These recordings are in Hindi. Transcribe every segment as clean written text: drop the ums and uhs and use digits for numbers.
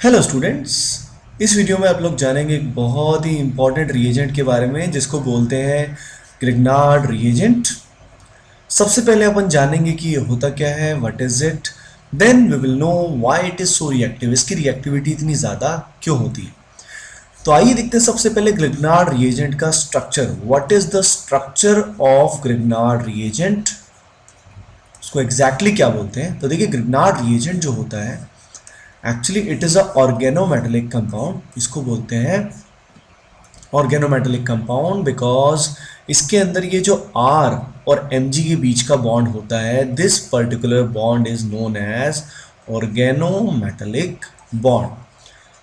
Hello students. इस वीडियो में आप लोग जानेंगे एक बहुत ही इंपॉर्टेंट रिएजेंट के बारे में जिसको बोलते हैं ग्रिग्नार्ड रिएजेंट। सबसे पहले अपन जानेंगे कि ये होता क्या है, what is it. Then we will know why it is so reactive, इसकी रिएक्टिविटी इतनी ज़्यादा क्यों होती है। तो आइए देखते हैं सबसे पहले ग्रिग्नार्ड रिएजेंट का structure. What is the structure of Grignard reagent, उसको एग्जैक्टली क्या बोलते हैं। तो देखिए, ग्रिग्नार्ड रिएजेंट जो होता है actually it is a organometallic compound. इसको बोलते हैं ऑर्गेनोमेटेलिक कंपाउंड बिकॉज इसके अंदर ये जो R और Mg के बीच का बॉन्ड होता है, this particular bond is known as organometallic bond.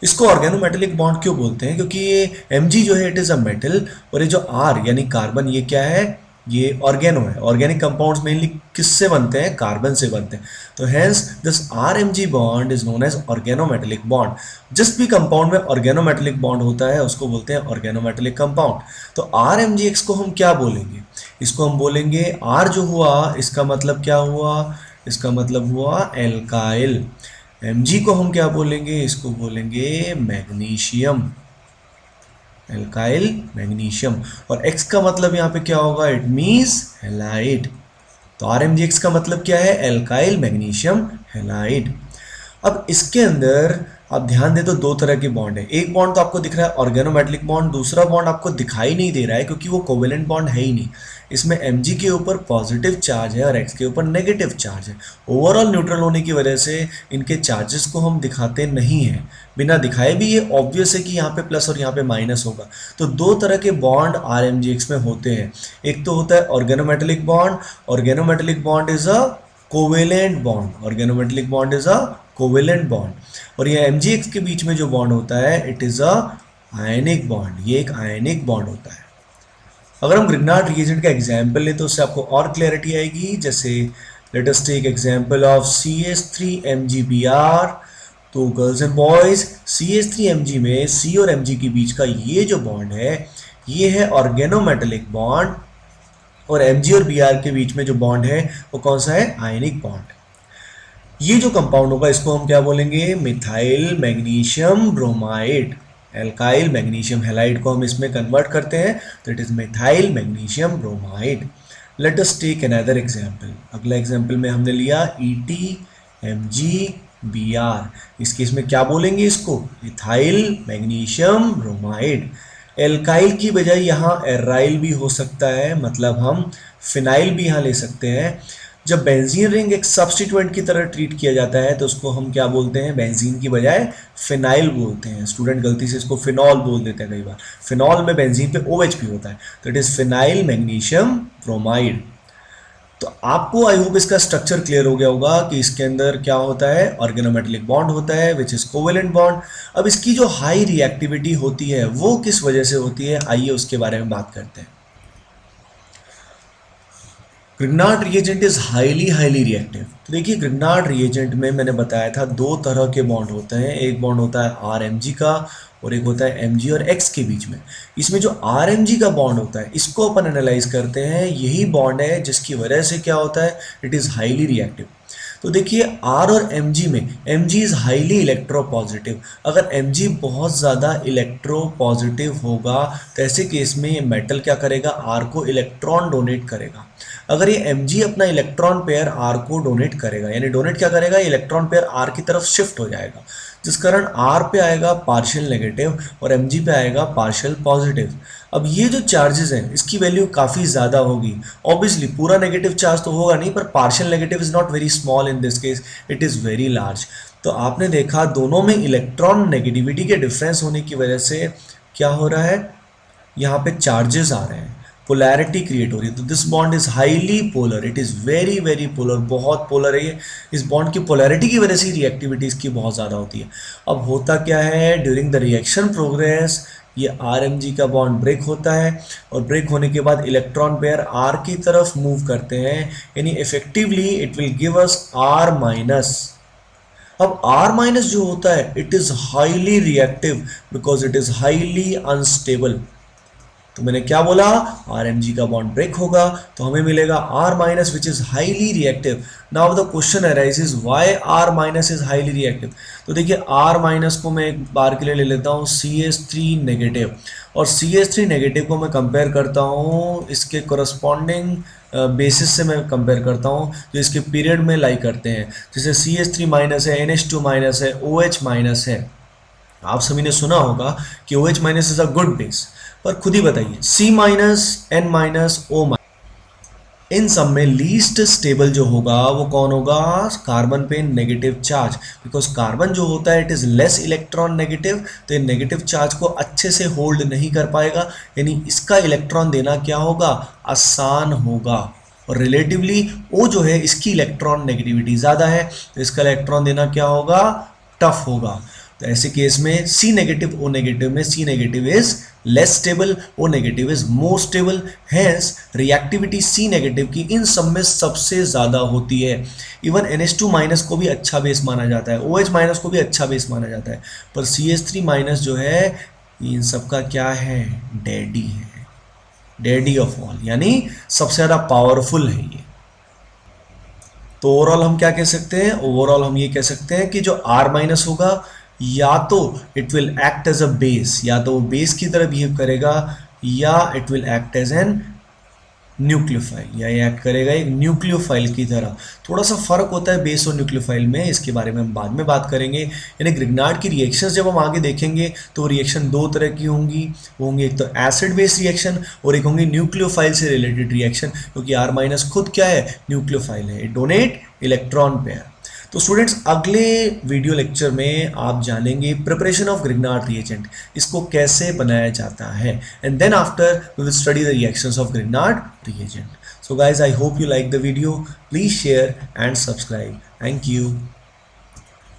इसको ऑर्गेनोमेटेलिक बॉन्ड क्यों बोलते हैं, क्योंकि ये Mg जो है इट इज अ मेटल और ये जो R यानी कार्बन, ये क्या है, ये ऑर्गेनो है। ऑर्गेनिक कंपाउंड्स मेनली किससे बनते हैं, कार्बन से बनते हैं। तो hence this RMg bond is known as organometallic bond. जिस भी कंपाउंड में ऑर्गेनोमेटेलिक बॉन्ड होता है उसको बोलते हैं ऑर्गेनोमेटेलिक कंपाउंड। तो RMgX को हम क्या बोलेंगे, इसको हम बोलेंगे R जो हुआ इसका मतलब क्या हुआ, इसका मतलब हुआ एल्काइल। Mg को हम क्या बोलेंगे, इसको बोलेंगे मैग्नीशियम, एल्काइल मैग्नीशियम। और X का मतलब यहाँ पे क्या होगा, इट मीन्स हैलाइड। तो RMgX का मतलब क्या है, एल्काइल मैग्नीशियम हैलाइड। अब इसके अंदर आप ध्यान दें तो दो तरह के बॉन्ड है। एक बॉन्ड तो आपको दिख रहा है ऑर्गेनोमेटेलिक बॉन्ड, दूसरा बॉन्ड आपको दिखाई नहीं दे रहा है क्योंकि वो कोवेलेंट बॉन्ड है ही नहीं। इसमें Mg के ऊपर पॉजिटिव चार्ज है और X के ऊपर नेगेटिव चार्ज है। ओवरऑल न्यूट्रल होने की वजह से इनके चार्जेस को हम दिखाते नहीं हैं। बिना दिखाए भी ये ऑब्वियस है कि यहाँ पे प्लस और यहाँ पे माइनस होगा। तो दो तरह के बॉन्ड RMgX में होते हैं। एक तो होता है organometallic bond. Organometallic bond is a covalent bond, organometallic bond is a covalent bond. और ये MgX के बीच में जो बॉन्ड होता है it is a ionic bond, ये एक आयनिक बॉन्ड होता है। अगर हम ग्रिग्नार्ड रिएजेंट का एग्जांपल लें तो उससे आपको और क्लैरिटी आएगी। जैसे let us take example of CH3MgBr। तो गर्ल्स एंड बॉयज, CH3Mg में C और Mg के बीच का ये जो बॉन्ड है ये है ऑर्गेनोमेटेलिक बॉन्ड, और Mg और Br के बीच में जो बॉन्ड है वो कौन सा है, आयनिक बॉन्ड। ये जो कंपाउंड होगा इसको हम क्या बोलेंगे, methyl magnesium bromide. Alkyl magnesium halide को हम इसमें कन्वर्ट करते हैं तो it is methyl magnesium bromide. Let us take another example. अगला एग्जांपल में हमने लिया EtMgBr। इस केस में क्या बोलेंगे इसको, इथाइल मैग्नीशियम ब्रोमाइड। एल्काइल की बजाय यहाँ एराइल भी हो सकता है, मतलब हम फिनाइल भी यहाँ ले सकते हैं। जब बेंजीन रिंग एक सब्स्टिट्यूएंट की तरह ट्रीट किया जाता है तो उसको हम क्या बोलते हैं, बेंजीन की बजाय फिनाइल बोलते हैं। स्टूडेंट गलती से इसको फिनॉल बोल देते हैं कई बार। फिनॉल में बेंजीन पे OH भी होता है तो it is phenyl magnesium bromide. तो आपको आई होप इसका स्ट्रक्चर क्लियर हो गया होगा कि इसके अंदर क्या होता है, ऑर्गेनोमेटेलिक बॉन्ड होता है विच इज कोवेलेंट बॉन्ड। अब इसकी जो हाई रिएक्टिविटी होती है वो किस वजह से होती है, आइए उसके बारे में बात करते हैं। Grignard reagent is highly reactive. तो देखिए, ग्रिग्नार्ड रिएजेंट में मैंने बताया था दो तरह के बॉन्ड होते हैं। एक बॉन्ड होता है RMg का और एक होता है Mg और X के बीच में। इसमें जो RMg का बॉन्ड होता है इसको अपन एनालाइज करते हैं। यही बॉन्ड है जिसकी वजह से क्या होता है, इट इज हाईली रिएक्टिव। तो देखिए, R और Mg में Mg इज हाईली इलेक्ट्रोपॉजिटिव। अगर Mg बहुत ज़्यादा इलेक्ट्रोपॉजिटिव होगा तो ऐसे केस में ये मेटल क्या करेगा, R को इलेक्ट्रॉन डोनेट करेगा। अगर ये Mg अपना इलेक्ट्रॉन पेयर R को डोनेट करेगा, यानी डोनेट क्या करेगा, इलेक्ट्रॉन पेयर R की तरफ शिफ्ट हो जाएगा, जिस कारण R पे आएगा पार्शियल नेगेटिव और Mg पे आएगा पार्शियल पॉजिटिव। अब ये जो चार्जेस हैं इसकी वैल्यू काफ़ी ज़्यादा होगी। ऑब्वियसली पूरा नेगेटिव चार्ज तो होगा नहीं, पर partial negative is not very small in this case, it is very large. तो आपने देखा दोनों में इलेक्ट्रॉन नेगेटिविटी के डिफरेंस होने की वजह से क्या हो रहा है, यहाँ पे चार्जेस आ रहे हैं, पोलैरिटी क्रिएट हो रही है। तो this bond is highly polar, it is very polar, बहुत पोलर है ये। इस बॉन्ड की पोलैरिटी की वजह से रिएक्टिविटी इसकी बहुत ज़्यादा होती है। अब होता क्या है, ड्यूरिंग द रिएक्शन प्रोग्रेस ये RMg का बॉन्ड ब्रेक होता है और ब्रेक होने के बाद इलेक्ट्रॉन पेयर R की तरफ मूव करते हैं, यानी effectively it will give us R minus. अब R माइनस जो होता है it is highly reactive because it is highly unstable. तो मैंने क्या बोला, RMG का बॉन्ड ब्रेक होगा तो हमें मिलेगा R minus which is highly reactive. Now the question arises why R minus is highly reactive. तो देखिए R माइनस को मैं एक बार के लिए ले लेता हूँ CH3 नेगेटिव, और CH3 नेगेटिव को मैं कंपेयर करता हूँ इसके कोरस्पॉन्डिंग बेसिस से मैं कंपेयर करता हूँ जो इसके पीरियड में लाई करते हैं। जैसे CH3 माइनस है, NH2 माइनस है, OH माइनस है। आप सभी ने सुना होगा कि OH minus is a good base, पर खुद ही बताइए C minus, N minus, O minus, इन सब में लीस्ट स्टेबल जो होगा वो कौन होगा, कार्बन पे नेगेटिव चार्ज। बिकॉज कार्बन जो होता है it is less electron negative, तो ये नेगेटिव चार्ज को अच्छे से होल्ड नहीं कर पाएगा, यानी इसका इलेक्ट्रॉन देना क्या होगा, आसान होगा। और रिलेटिवली ओ जो है इसकी इलेक्ट्रॉन नेगेटिविटी ज़्यादा है, तो इसका इलेक्ट्रॉन देना क्या होगा, टफ होगा। तो ऐसे केस में सी नेगेटिव ओ नेगेटिव में C negative is less stable, O negative is more stable. Hence reactivity C negative की इन सब में सबसे ज़्यादा होती है। इवन NH2 माइनस को भी अच्छा बेस माना जाता है, OH माइनस को भी अच्छा बेस माना जाता है, पर CH3 माइनस जो है इन सब का क्या है, डैडी है, डैडी ऑफ ऑल, यानी सबसे ज़्यादा पावरफुल है ये। तो ओवरऑल हम क्या कह सकते हैं, ओवरऑल हम ये कह सकते हैं कि जो R माइनस होगा या तो it will act as a base, या तो वो बेस की तरह बिहेव करेगा, या it will act as an nucleophile, या ये एक्ट करेगा एक न्यूक्लियोफाइल की तरह। थोड़ा सा फर्क होता है बेस और न्यूक्लियोफाइल में, इसके बारे में हम बाद में बात करेंगे। यानी ग्रिग्नार्ड की रिएक्शंस जब हम आगे देखेंगे तो रिएक्शन दो तरह की होंगी, वो होंगी एक तो एसिड बेस रिएक्शन और एक होंगी न्यूक्लियोफाइल से रिलेटेड रिएक्शन, क्योंकि R माइनस खुद क्या है, न्यूक्लियोफाइल है, डोनेट इलेक्ट्रॉन पेयर। तो स्टूडेंट्स अगले वीडियो लेक्चर में आप जानेंगे प्रिपरेशन ऑफ ग्रिग्नार्ड रिएजेंट, इसको कैसे बनाया जाता है, and then after we will study the reactions of Grignard reagent. So guys, I hope you like the video. Please share and subscribe. Thank you.